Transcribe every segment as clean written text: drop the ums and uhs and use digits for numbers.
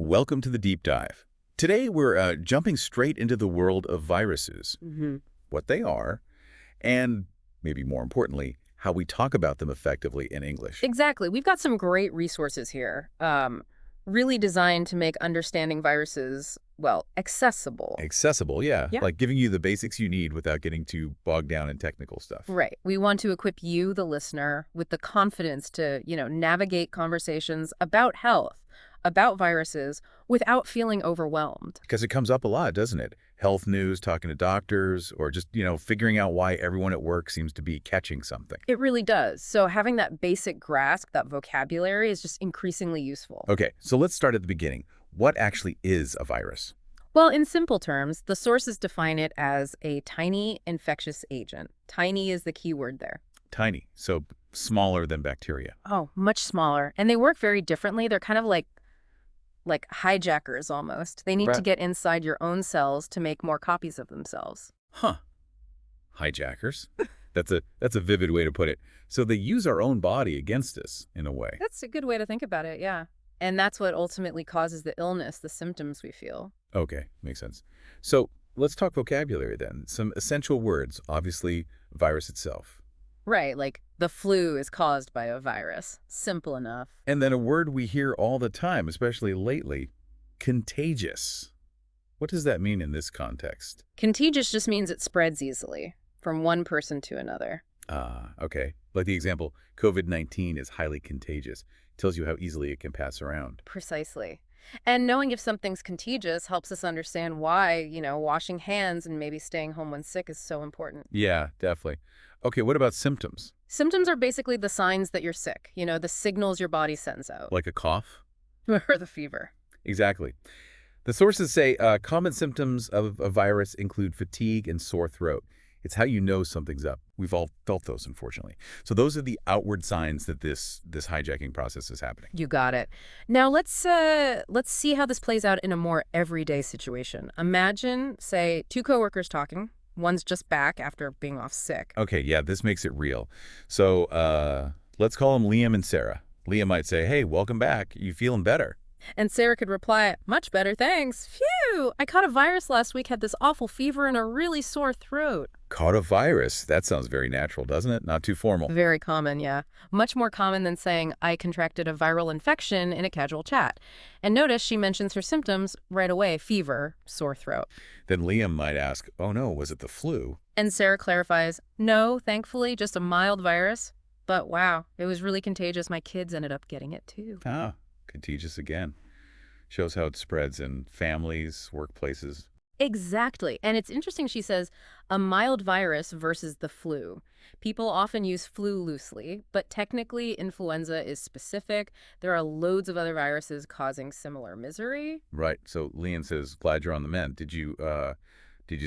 welcome to the deep dive. Today we're jumping straight into the world of viruses, what they are, and maybe more importantly, how we talk about them effectively in English. Exactly. We've got some great resources here, really designed to make understanding viruses, well, accessible. Accessible, yeah, Yeah. like giving you the basics you need without getting too bogged down in technical stuff. Right. We want to equip you, the listener, with the confidence to, navigate conversations about health, about viruses, without feeling overwhelmed. Because it comes up a lot, doesn't it? Health news, talking to doctors, or just, figuring out why everyone at work seems to be catching something. It really does. So having that basic grasp, that vocabulary, is just increasingly useful. Okay, so let's start at the beginning. What actually is a virus? Well, in simple terms, the sources define it as a tiny infectious agent. Tiny is the key word there. Tiny, so smaller than bacteria. Oh, much smaller. And they work very differently. They're kind of like hijackers almost. They need to Right. get inside your own cells to make more copies of themselves. Huh. Hijackers? That's a vivid way to put it. So they use our own body against us, in a way. That's a good way to think about it, yeah. And that's what ultimately causes the illness, the symptoms we feel. Okay, makes sense. So let's talk vocabulary then. Some essential words, obviously, virus itself. Right, like the flu is caused by a virus. Simple enough. And then a word we hear all the time, especially lately, contagious. What does that mean in this context? Contagious just means it spreads easily from one person to another. Ah, okay. Like the example, COVID-19 is highly contagious. Tells you how easily it can pass around. Precisely. And knowing if something's contagious helps us understand why, washing hands and maybe staying home when sick is so important. Yeah, definitely. Okay, what about symptoms? Symptoms are basically the signs that you're sick, the signals your body sends out. Like a cough? Or the fever. Exactly. The sources say common symptoms of a virus include fatigue and sore throat. It's how you know something's up. We've all felt those, unfortunately. So those are the outward signs that this hijacking process is happening. You got it. Now let's see how this plays out in a more everyday situation. Imagine, say, two coworkers talking. One's just back after being off sick. Okay, yeah, this makes it real. So let's call them Liam and Sarah. Liam might say, hey, welcome back. You feeling better? And Sarah could reply, much better, thanks. Phew, I caught a virus last week, had this awful fever and a really sore throat. Caught a virus. That sounds very natural, doesn't it? Not too formal. Very common, yeah. Much more common than saying, I contracted a viral infection in a casual chat. And notice she mentions her symptoms right away, fever, sore throat. Then Liam might ask, oh no, was it the flu? And Sarah clarifies, no, thankfully, just a mild virus. But wow, it was really contagious. My kids ended up getting it too. Ah, contagious again. Shows how it spreads in families, workplaces. Exactly. And it's interesting, she says, a mild virus versus the flu. People often use flu loosely, but technically influenza is specific. There are loads of other viruses causing similar misery. Right. So Liam says, glad you're on the mend. Did you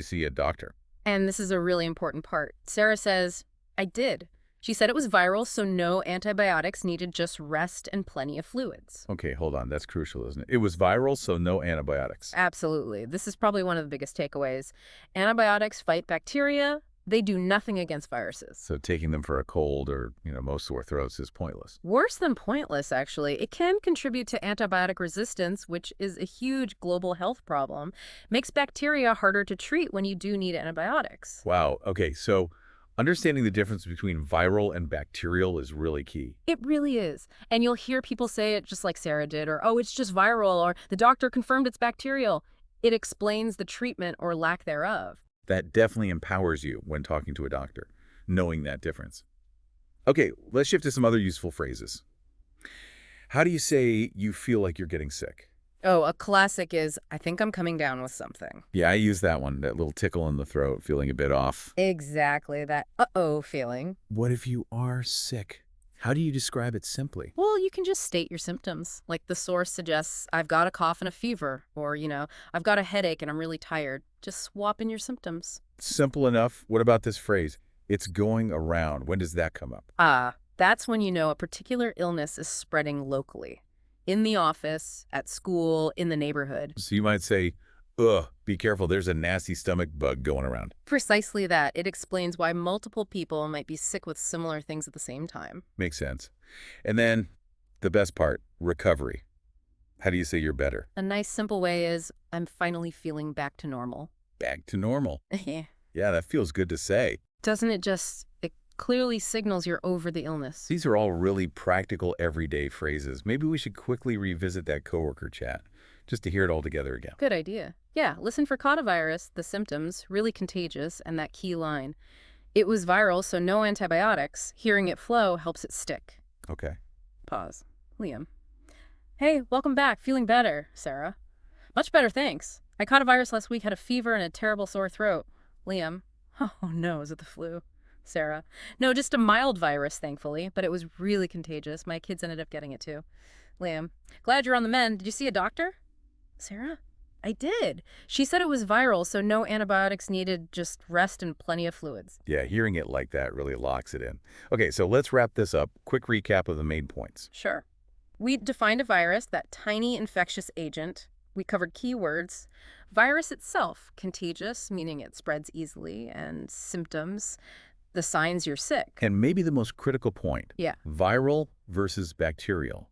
see a doctor? And this is a really important part. Sarah says, I did. She said it was viral, so no antibiotics needed, just rest and plenty of fluids. Okay, hold on. That's crucial, isn't it? It was viral, so no antibiotics. Absolutely. This is probably one of the biggest takeaways. Antibiotics fight bacteria. They do nothing against viruses. So taking them for a cold or, most sore throats is pointless. Worse than pointless, actually. It can contribute to antibiotic resistance, which is a huge global health problem. Makes bacteria harder to treat when you do need antibiotics. Wow. Okay, so understanding the difference between viral and bacterial is really key. It really is. And you'll hear people say it just like Sarah did, or, oh, it's just viral, or the doctor confirmed it's bacterial. It explains the treatment or lack thereof. That definitely empowers you when talking to a doctor, knowing that difference. Okay, let's shift to some other useful phrases. How do you say you feel like you're getting sick? Oh, a classic is, I think I'm coming down with something. Yeah, I use that one, that little tickle in the throat, feeling a bit off. Exactly, that uh-oh feeling. What if you are sick? How do you describe it simply? Well, you can just state your symptoms. Like the source suggests, I've got a cough and a fever, or, I've got a headache and I'm really tired. Just swap in your symptoms. Simple enough. What about this phrase? It's going around. When does that come up? That's when you know a particular illness is spreading locally. In the office, at school, in the neighborhood. So you might say, ugh, be careful, there's a nasty stomach bug going around. Precisely that. It explains why multiple people might be sick with similar things at the same time. Makes sense. And then the best part, recovery. How do you say you're better? A nice simple way is, I'm finally feeling back to normal. Back to normal. Yeah. Yeah, that feels good to say. Doesn't it just, it clearly signals you're over the illness. These are all really practical, everyday phrases. Maybe we should quickly revisit that coworker chat, just to hear it all together again. Good idea. Yeah, listen for coronavirus, the symptoms, really contagious, and that key line. It was viral, so no antibiotics. Hearing it flow helps it stick. Okay. Pause. Liam. Hey, welcome back. Feeling better, Sarah. Much better, thanks. I caught a virus last week, had a fever and a terrible sore throat. Liam. Oh no, is it the flu? Sarah. No, just a mild virus, thankfully, but it was really contagious. My kids ended up getting it too. Liam. Glad you're on the mend. Did you see a doctor? Sarah. I did. She said it was viral, so no antibiotics needed, just rest and plenty of fluids. Yeah, hearing it like that really locks it in. Okay, so let's wrap this up. Quick recap of the main points. Sure. We defined a virus, that tiny infectious agent. We covered keywords. Virus itself, contagious, meaning it spreads easily, and symptoms, the signs you're sick. And maybe the most critical point. Yeah. Viral versus bacterial.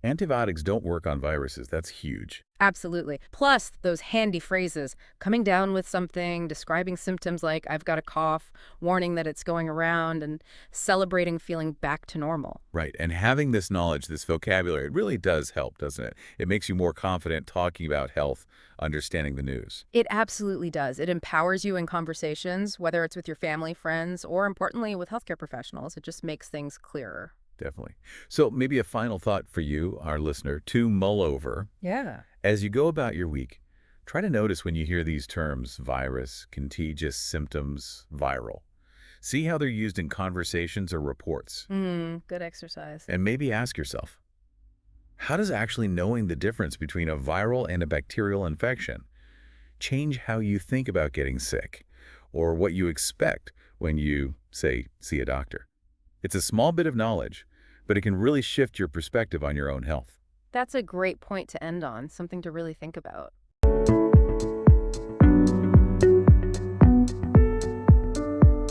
Antibiotics don't work on viruses. That's huge. Absolutely. Plus, those handy phrases, coming down with something, describing symptoms like, I've got a cough, warning that it's going around, and celebrating feeling back to normal. Right, and having this knowledge, this vocabulary, it really does help, doesn't it? It makes you more confident talking about health, understanding the news. It absolutely does. It empowers you in conversations, whether it's with your family, friends, or importantly, with healthcare professionals. It just makes things clearer. Definitely. So maybe a final thought for you, our listener, to mull over. Yeah. As you go about your week, try to notice when you hear these terms, virus, contagious, symptoms, viral. See how they're used in conversations or reports. Good exercise. And maybe ask yourself, how does actually knowing the difference between a viral and a bacterial infection change how you think about getting sick or what you expect when you, say, see a doctor? It's a small bit of knowledge, but it can really shift your perspective on your own health. That's a great point to end on, something to really think about.